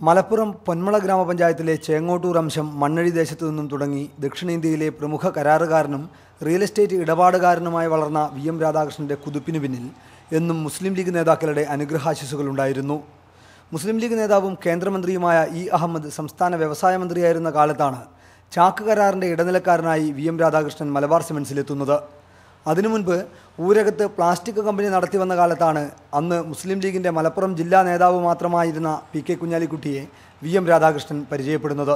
മലപ്പുറം പൊന്മള ഗ്രാമപഞ്ചായത്തിലെ ചേങ്ങോട്ടൂർ അംശം മണ്ണഴി ദേശത്തു നിന്നും തുടങ്ങി ദക്ഷിണേന്ത്യയിലെ പ്രമുഖ കരാറുകാരനും റിയൽ എസ്റ്റേറ്റ് ഇടപാടുകാരനുമായി വളർന്ന വി.എം. രാധാകൃഷ്ണന്റെ കുതിപ്പിനു പിന്നിൽ എന്നും മുസ്ലിം ലീഗ് നേതാക്കളുടെ അനുഗ്രഹാശിസുകളുണ്ടായിരുന്നു. മുസ്ലിം ലീഗ് നേതാവും കേന്ദ്രമന്ത്രിയുമായ ഇ. അഹമ്മദ് സംസ്ഥാന വ്യവസായ മന്ത്രിയായിരുന്ന കാലത്താണ് ചാക്ക് കരാറിൻ്റെ ഇടനിലക്കാരനായി വി.എം. രാധാകൃഷ്ണൻ മലബാർ സിമൻസിലെത്തുന്നത്. അതിനു മുൻപ് ഊരകത്ത് പ്ലാസ്റ്റിക് കമ്പനി നടത്തിവന്ന കാലത്താണ് അന്ന് മുസ്ലിം ലീഗിൻ്റെ മലപ്പുറം ജില്ലാ നേതാവ് മാത്രമായിരുന്ന പി.കെ. കുഞ്ഞാലിക്കുട്ടിയെ വി.എം. രാധാകൃഷ്ണൻ പരിചയപ്പെടുന്നത്.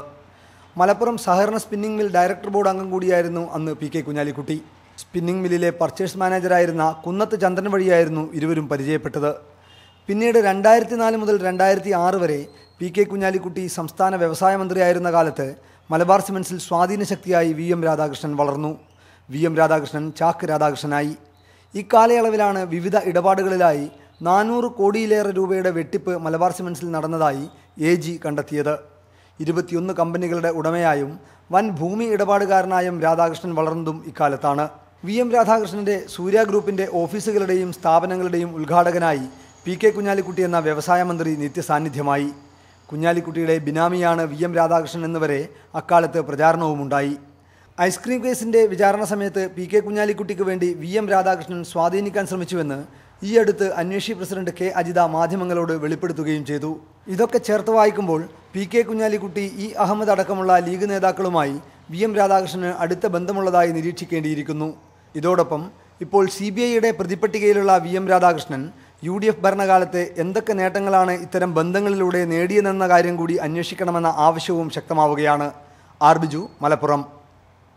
മലപ്പുറം സഹകരണ സ്പിന്നിംഗ് മിൽ ഡയറക്ടർ ബോർഡ് അംഗം കൂടിയായിരുന്നു അന്ന് പി.കെ. കുഞ്ഞാലിക്കുട്ടി. സ്പിന്നിംഗ് മില്ലിലെ പർച്ചേസ് മാനേജറായിരുന്ന കുന്നത്ത് ചന്ദ്രൻ വഴിയായിരുന്നു ഇരുവരും പരിചയപ്പെട്ടത്. പിന്നീട് 2004 മുതൽ 2006 വരെ പി.കെ. കുഞ്ഞാലിക്കുട്ടി സംസ്ഥാന വ്യവസായ മന്ത്രിയായിരുന്ന കാലത്ത് മലബാർ സിമൻസിൽ സ്വാധീന ശക്തിയായി വി.എം. രാധാകൃഷ്ണൻ വളർന്നു. വി.എം. രാധാകൃഷ്ണൻ ചാക്ക് രാധാകൃഷ്ണനായി. ഇക്കാലയളവിലാണ് വിവിധ ഇടപാടുകളിലായി 400 കോടിയിലേറെ രൂപയുടെ വെട്ടിപ്പ് മലബാർ സിമൻസിൽ നടന്നതായി AG കണ്ടെത്തിയത്. 21 കമ്പനികളുടെ ഉടമയായും വൻ ഭൂമി ഇടപാടുകാരനായും രാധാകൃഷ്ണൻ വളർന്നതും ഇക്കാലത്താണ്. വി.എം. രാധാകൃഷ്ണൻ്റെ സൂര്യ ഗ്രൂപ്പിൻ്റെ ഓഫീസുകളുടെയും സ്ഥാപനങ്ങളുടെയും ഉദ്ഘാടകനായി പി.കെ. കുഞ്ഞാലിക്കുട്ടി എന്ന വ്യവസായ മന്ത്രി നിത്യസാന്നിധ്യമായി. കുഞ്ഞാലിക്കുട്ടിയുടെ ബിനാമിയാണ് വി.എം. രാധാകൃഷ്ണൻ എന്നിവരെ അക്കാലത്ത് പ്രചാരണവുമുണ്ടായി. ഐസ്ക്രീം കേസിൻ്റെ വിചാരണ സമയത്ത് പി.കെ. കുഞ്ഞാലിക്കുട്ടിക്ക് വേണ്ടി വി.എം. രാധാകൃഷ്ണൻ സ്വാധീനിക്കാൻ ശ്രമിച്ചുവെന്ന് ഈ അടുത്ത് അന്വേഷി പ്രസിഡന്റ് കെ. അജിത മാധ്യമങ്ങളോട് വെളിപ്പെടുത്തുകയും ചെയ്തു. ഇതൊക്കെ ചേർത്ത് വായിക്കുമ്പോൾ പി.കെ. കുഞ്ഞാലിക്കുട്ടി, ഇ. അഹമ്മദ് അടക്കമുള്ള ലീഗ് നേതാക്കളുമായി വി.എം. രാധാകൃഷ്ണന് അടുത്ത ബന്ധമുള്ളതായി നിരീക്ഷിക്കേണ്ടിയിരിക്കുന്നു. ഇതോടൊപ്പം ഇപ്പോൾ CBIയുടെ പ്രതിപട്ടികയിലുള്ള വി.എം. രാധാകൃഷ്ണൻ UDF ഭരണകാലത്ത് എന്തൊക്കെ നേട്ടങ്ങളാണ് ഇത്തരം ബന്ധങ്ങളിലൂടെ നേടിയതെന്ന കാര്യം കൂടി അന്വേഷിക്കണമെന്ന ആവശ്യവും ശക്തമാവുകയാണ്. ആർ. ബിജു, മലപ്പുറം.